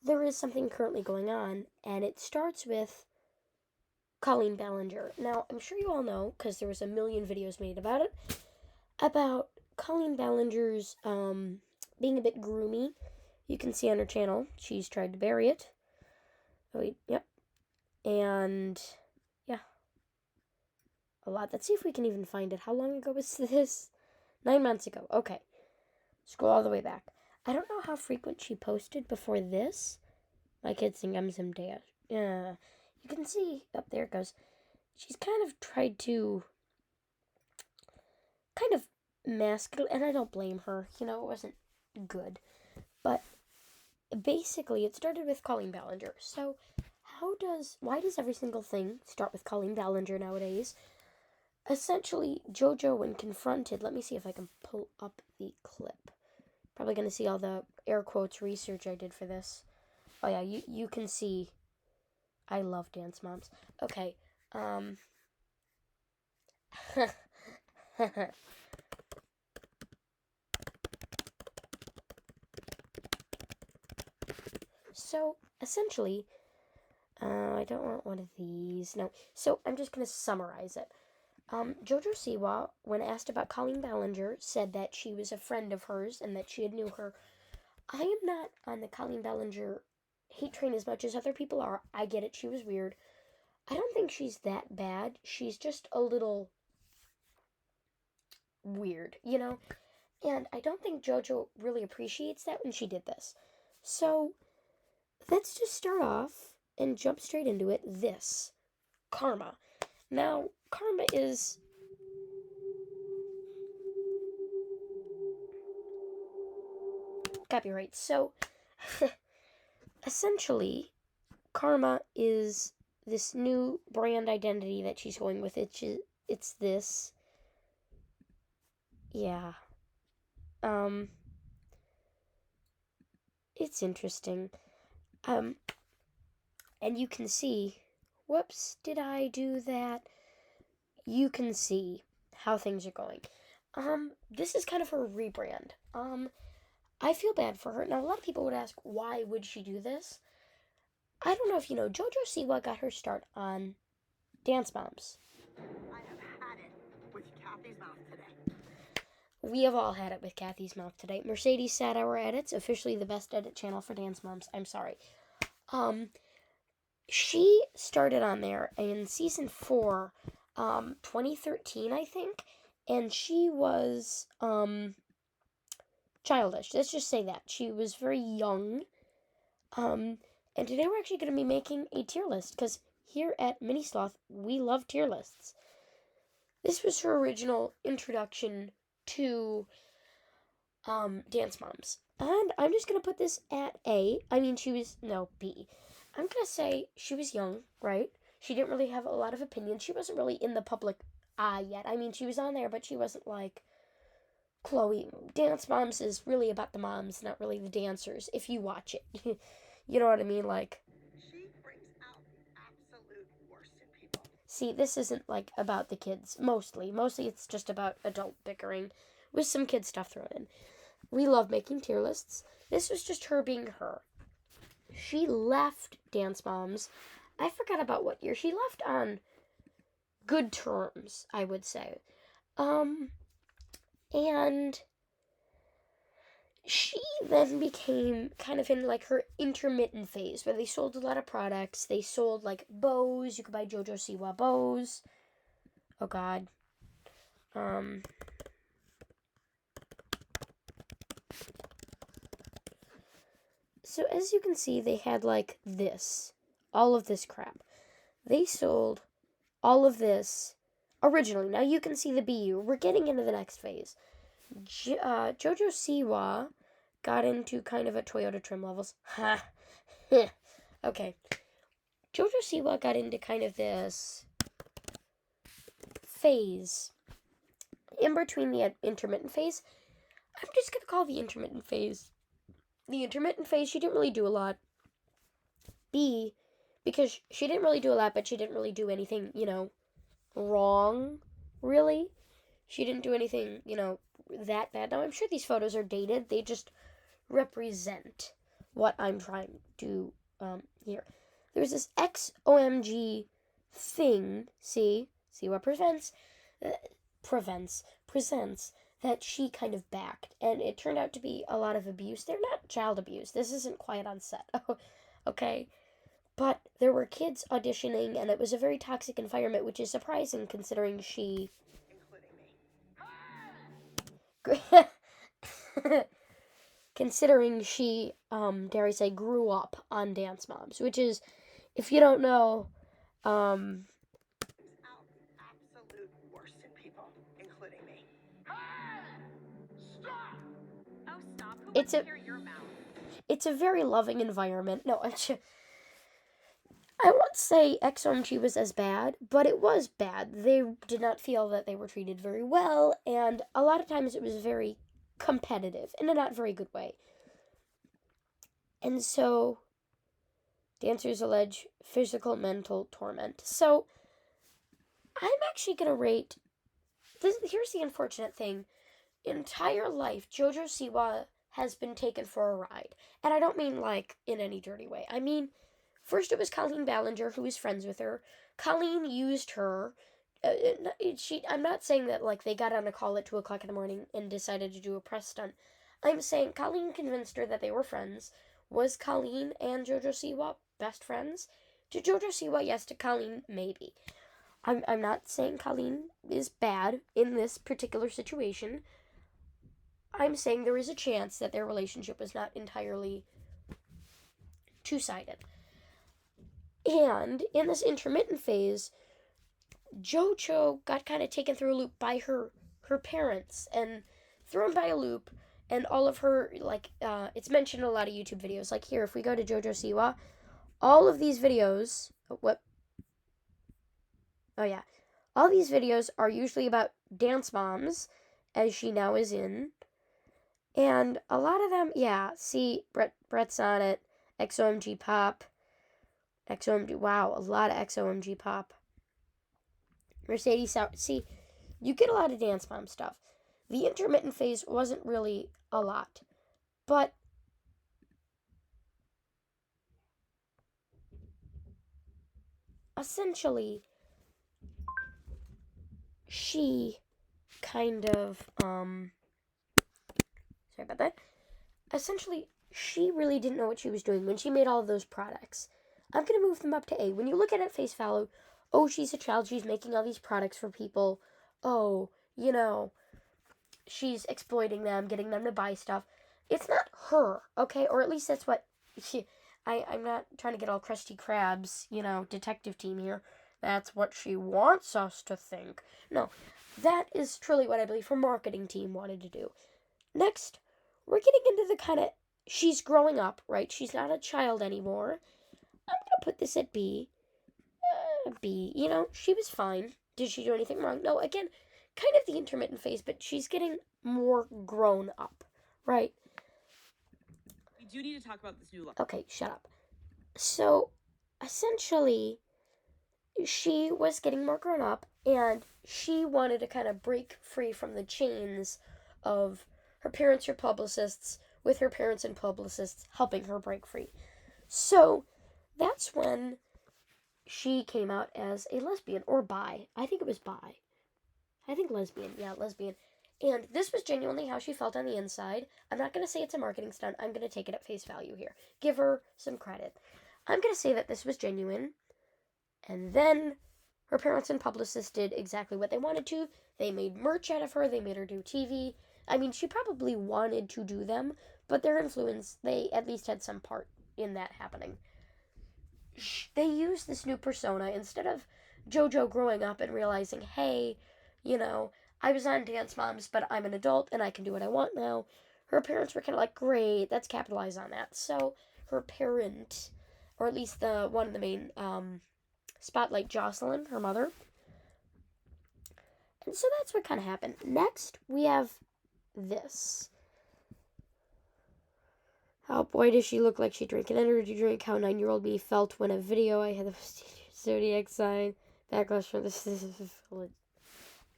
there is something currently going on, and it starts with Colleen Ballinger. Now, I'm sure you all know, because there was a million videos made about it, about Colleen Ballinger's being a bit groomy. You can see on her channel, she's tried to bury it. Oh, wait, yep. And, yeah. A lot. Let's see if we can even find it. How long ago was this? 9 months ago. Okay. Scroll all the way back. I don't know how frequent she posted before this. My kids think I'm some dash. Yeah. You can see, up there it goes. She's kind of tried to kind of mask it, and I don't blame her. You know, it wasn't good. But basically, it started with Colleen Ballinger. So, why does every single thing start with Colleen Ballinger nowadays? Essentially, Jojo, when confronted, let me see if I can pull up the clip. Probably going to see all the air quotes research I did for this. Oh yeah, you can see. I love Dance Moms. Okay. So, essentially, I don't want one of these. No. So, I'm just going to summarize it. Jojo Siwa, when asked about Colleen Ballinger, said that she was a friend of hers and that she had knew her. I am not on the Colleen Ballinger hate train as much as other people are. I get it, she was weird. I don't think she's that bad. She's just a little weird, you know? And I don't think JoJo really appreciates that when she did this. So, let's just start off and jump straight into it. This. Karma. Now, karma is... copyright. So, essentially, karma is this new brand identity that she's going with. It's this. Yeah. It's interesting. And you can see, whoops, did I do that? You can see how things are going. This is kind of her rebrand. I feel bad for her. Now, a lot of people would ask, why would she do this? I don't know if you know, Jojo Siwa got her start on Dance Moms. I have had it with Kathy's mouth today. We have all had it with Kathy's mouth today. Mercedes Sad Hour Edits, officially the best edit channel for Dance Moms. I'm sorry. She started on there in season 4, 2013, I think, and she was, childish. Let's just say that. She was very young, and today we're actually going to be making a tier list, because here at Mini Sloth, we love tier lists. This was her original introduction to, Dance Moms. And I'm just going to put this at A. I mean, B. I'm going to say she was young, right? She didn't really have a lot of opinions. She wasn't really in the public eye yet. I mean, she was on there, but she wasn't like Chloe. Dance Moms is really about the moms, not really the dancers, if you watch it. You know what I mean? Like, she brings out the absolute worst in people. See, this isn't like about the kids, mostly. Mostly it's just about adult bickering with some kid stuff thrown in. We love making tier lists. This was just her being her. She left Dance Moms. I forgot about what year. She left on good terms, I would say. And she then became kind of in like her intermittent phase where they sold a lot of products. They sold like bows. You could buy Jojo Siwa bows. Oh God. So as you can see, they had like this. All of this crap. They sold all of this originally. Now you can see the BU. We're getting into the next phase. Jojo Siwa got into kind of a Toyota trim levels. Ha. Okay. Jojo Siwa got into kind of this phase in between the intermittent phase. I'm just going to call the intermittent phase. The intermittent phase, she didn't really do a lot. B, because she didn't really do a lot, but she didn't really do anything, wrong, really. She didn't do anything, that bad. Now, I'm sure these photos are dated. They just represent what I'm trying to here. There's this XOMG thing, see what presents that she kind of backed, and it turned out to be a lot of abuse. They're not child abuse. This isn't quiet on set, okay? But there were kids auditioning, and it was a very toxic environment, which is surprising considering she. Including me. Considering she, dare I say, grew up on Dance Moms, which is, if you don't know, Absolute worst in people, including me. Stop! Oh, stop. Who It's wants to a- hear your mouth? it's a very loving environment. No, I won't say XOMG was as bad, but it was bad. They did not feel that they were treated very well, and a lot of times it was very competitive in a not very good way. And so, dancers allege physical, mental torment. So, I'm actually going to rate this. Here's the unfortunate thing. Entire life, Jojo Siwa has been taken for a ride. And I don't mean like in any dirty way. I mean, first it was Colleen Ballinger who was friends with her. Colleen used her. I'm not saying that like they got on a call at 2 o'clock in the morning and decided to do a press stunt. I'm saying Colleen convinced her that they were friends. Was Colleen and Jojo Siwa best friends? To Jojo Siwa, yes. To Colleen, maybe. I'm not saying Colleen is bad in this particular situation. I'm saying there is a chance that their relationship was not entirely two-sided. And in this intermittent phase, Jojo got kind of taken through a loop by her parents and thrown by a loop, and all of her, like, it's mentioned in a lot of YouTube videos. Like here, if we go to Jojo Siwa, all of these videos, all these videos are usually about Dance Moms, as she now is in. And a lot of them, yeah, see, Brett's on it, XOMG Pop, wow, a lot of XOMG Pop. Mercedes Sour, see, you get a lot of Dance Mom stuff. The intermittent phase wasn't really a lot, but essentially, she kind of, sorry about that. Essentially, she really didn't know what she was doing when she made all of those products. I'm going to move them up to A. When you look at it face value, oh, she's a child, she's making all these products for people. Oh, she's exploiting them, getting them to buy stuff. It's not her, okay? Or at least that's what I'm not trying to get all Krusty Krabs, detective team here. That's what she wants us to think. No, that is truly what I believe her marketing team wanted to do. Next, we're getting into the kind of, she's growing up, right? She's not a child anymore. I'm going to put this at B. B, she was fine. Did she do anything wrong? No, again, kind of the intermittent phase, but she's getting more grown up, right? We do need to talk about this new look. Okay, shut up. So, essentially, she was getting more grown up, and she wanted to kind of break free from the chains of her parents are publicists, with her parents and publicists helping her break free. So, that's when she came out as a lesbian, or bi. I think it was bi. I think lesbian. Yeah, lesbian. And this was genuinely how she felt on the inside. I'm not going to say it's a marketing stunt. I'm going to take it at face value here. Give her some credit. I'm going to say that this was genuine. And then her parents and publicists did exactly what they wanted to. They made merch out of her. They made her do TV. I mean, she probably wanted to do them, but their influence, they at least had some part in that happening. They used this new persona instead of Jojo growing up and realizing, hey, I was on Dance Moms, but I'm an adult and I can do what I want now. Her parents were kind of like, great, let's capitalize on that. So her parent, or at least the one of the main spotlight, Jocelyn, her mother. And so that's what kind of happened. Next, we have this. How boy does she look like she drank an energy drink. How 9-year-old me felt when a video I had the zodiac sign. Backlash from this.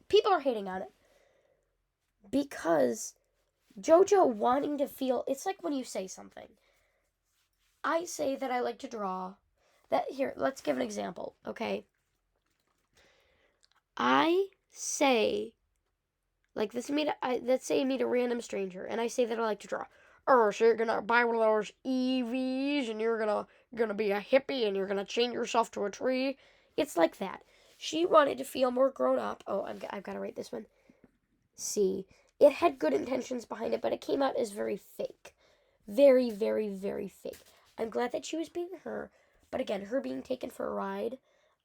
People are hating on it. Because Jojo wanting to feel, it's like when you say something. I say that I like to draw. That here, let's give an example, okay? I say, like this let's say I meet a random stranger, and I say that I like to draw. Oh, so you're gonna buy one of those EVs, and you're gonna be a hippie, and you're gonna chain yourself to a tree. It's like that. She wanted to feel more grown up. Oh, I've got to write this one. See, it had good intentions behind it, but it came out as very fake. Very, very, very fake. I'm glad that she was being her, but again, her being taken for a ride,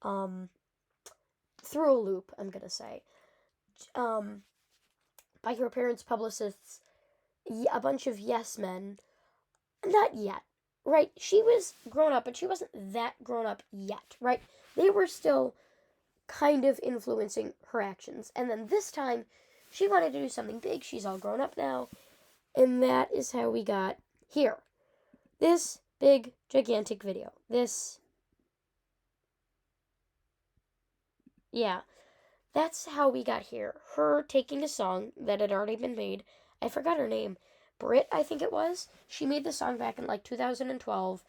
through a loop, I'm gonna say, by her parents' publicists, a bunch of yes men. Not yet, right? She was grown up, but she wasn't that grown up yet, right? They were still kind of influencing her actions. And then this time, she wanted to do something big. She's all grown up now. And that is how we got here. This big, gigantic video. Yeah, that's how we got here. Her taking a song that had already been made. I forgot her name. Brit, I think it was. She made the song back in like 2012,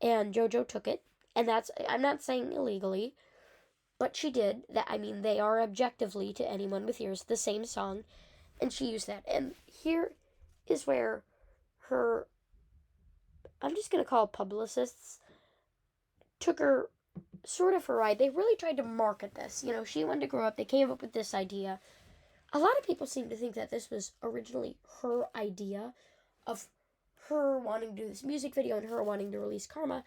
and Jojo took it. And I'm not saying illegally, but she did. They are objectively, to anyone with ears, the same song, and she used that. And here is where her, I'm just going to call publicists, took her sort of for a ride. They really tried to market this. She wanted to grow up. They came up with this idea. A lot of people seem to think that this was originally her idea of her wanting to do this music video and her wanting to release Karma.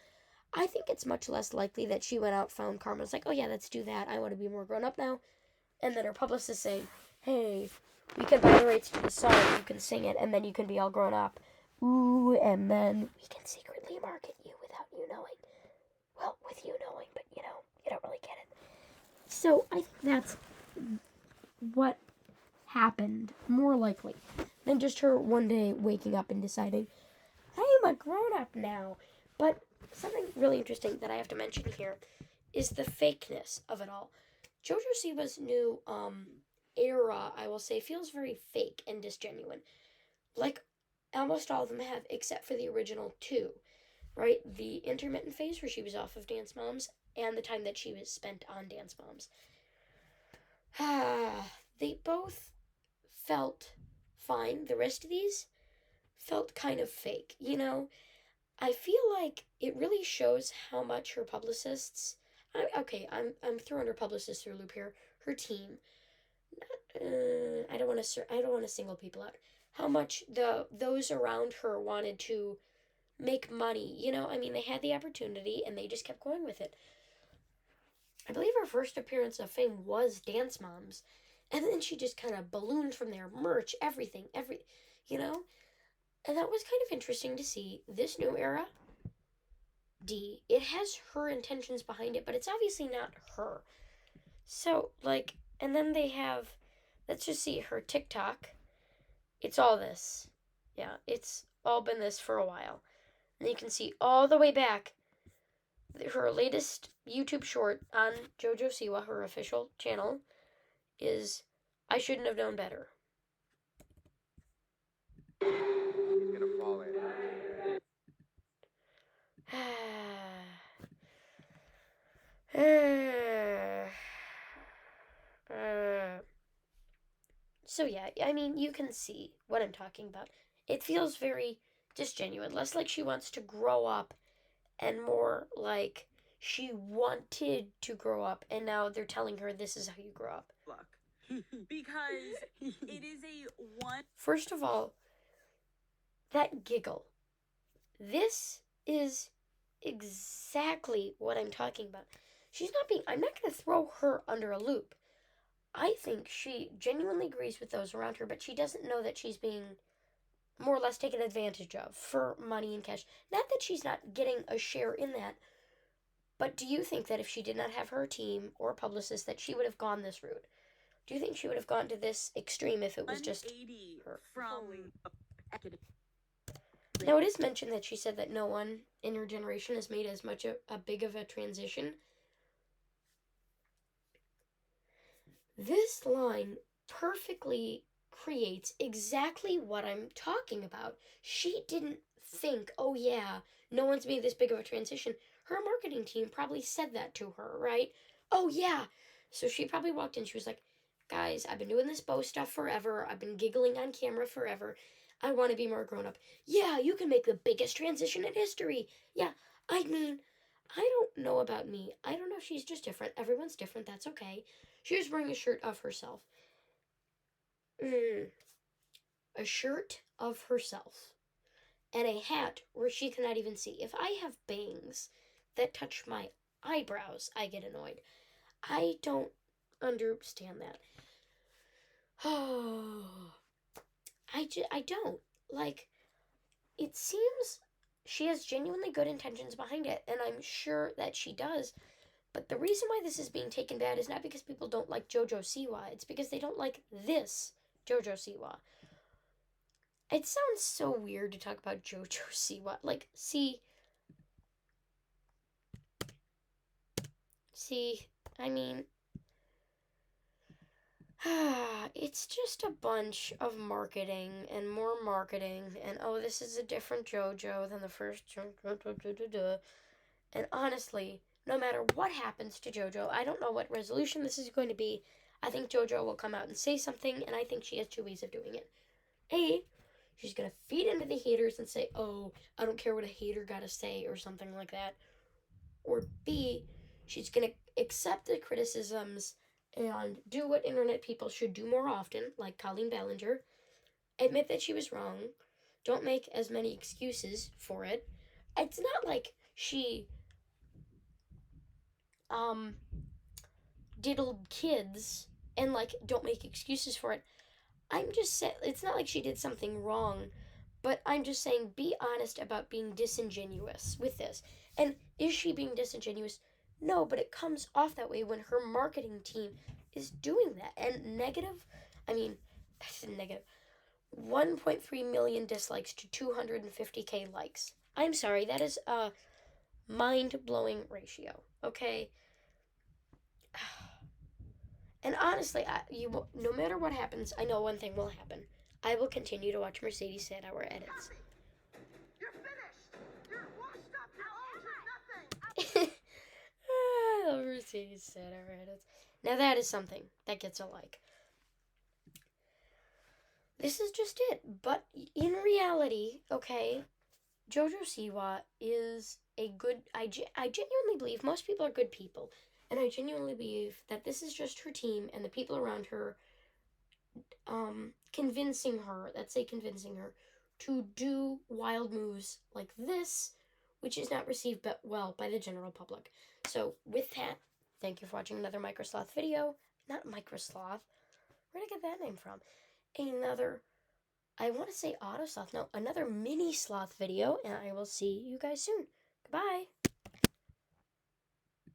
I think it's much less likely that she went out, found Karma, was like, oh yeah, let's do that. I want to be more grown up now. And then her publicist saying, hey, we can buy the rights to the song, you can sing it, and then you can be all grown up. Ooh, and then we can secretly market you without you knowing. Well, with you knowing, but you don't really get it. So I think that's what happened, more likely, than just her one day waking up and deciding, I am a grown-up now. But something really interesting that I have to mention here is the fakeness of it all. Jojo Siwa's new era, I will say, feels very fake and disgenuine. Like almost all of them have, except for the original two, right? The intermittent phase where she was off of Dance Moms and the time that she was spent on Dance Moms. They both felt fine. The rest of these felt kind of fake, I feel like it really shows how much her publicists, I'm throwing her publicists through a loop here, her team, I don't want to single people out, how much those around her wanted to make money, they had the opportunity and they just kept going with it. I believe her first appearance of fame was Dance Moms, and then she just kind of ballooned from there, merch, everything, and that was kind of interesting to see. This new era, it has her intentions behind it, but it's obviously not her. So, and then they have, let's just see, her TikTok. It's all this. Yeah, it's all been this for a while. And you can see all the way back, her latest YouTube short on Jojo Siwa, her official channel, is I Shouldn't Have Known Better. He's gonna fall in. So yeah, you can see what I'm talking about. It feels very disgenuine, less like she wants to grow up and more like she wanted to grow up and now they're telling her this is how you grow up. Look. Because it is a one. First of all, that giggle. This is exactly what I'm talking about. I'm not going to throw her under a loop. I think she genuinely agrees with those around her, but she doesn't know that she's being more or less taken advantage of for money and cash. Not that she's not getting a share in that, but do you think that if she did not have her team or publicist that she would have gone this route? Do you think she would have gone to this extreme if it was just her? Now, it is mentioned that she said that no one in her generation has made as much a big of a transition. This line perfectly creates exactly what I'm talking about. She didn't think, oh yeah, no one's made this big of a transition. Her marketing team probably said that to her, right? Oh, yeah. So she probably walked in. She was like, guys, I've been doing this bow stuff forever. I've been giggling on camera forever. I want to be more grown up. Yeah, you can make the biggest transition in history. Yeah, I mean, I don't know about me. I don't know. She's just different. Everyone's different. That's okay. She was wearing a shirt of herself. A shirt of herself. And a hat where she cannot even see. If I have bangs that touch my eyebrows, I get annoyed. I don't understand that. I don't. Like, it seems she has genuinely good intentions behind it, and I'm sure that she does. But the reason why this is being taken bad is not because people don't like Jojo Siwa. It's because they don't like this Jojo Siwa. It sounds so weird to talk about Jojo Siwa. Like, see, I mean, it's just a bunch of marketing and more marketing, and oh, this is a different JoJo than the first JoJo. And honestly, no matter what happens to JoJo, I don't know what resolution this is going to be. I think JoJo will come out and say something, and I think she has two ways of doing it. A, she's gonna feed into the haters and say, oh, I don't care what a hater gotta say, or something like that. Or B, she's gonna accept the criticisms and do what internet people should do more often, like Colleen Ballinger. Admit that she was wrong. Don't make as many excuses for it. It's not like she diddled kids and like don't make excuses for it. I'm just saying it's not like she did something wrong, but I'm just saying be honest about being disingenuous with this. And is she being disingenuous? No, but it comes off that way when her marketing team is doing that. And negative, I mean, negative 1.3 million dislikes to 250K likes. I'm sorry, that is a mind-blowing ratio, okay? And honestly, no matter what happens, I know one thing will happen. I will continue to watch Mercedes Sad Hour edits. You're finished. You're washed up. You owe you nothing. I love Mercedes Sad Hour edits. Now that is something that gets a like. This is just it. But in reality, okay, Jojo Siwa is a good... I genuinely believe most people are good people. And I genuinely believe that this is just her team and the people around her convincing her to do wild moves like this, which is not received well by the general public. So with that, thank you for watching another Microsloth video. Not Microsloth. Where did I get that name from? I want to say Autosloth. No, another mini sloth video, and I will see you guys soon. Goodbye.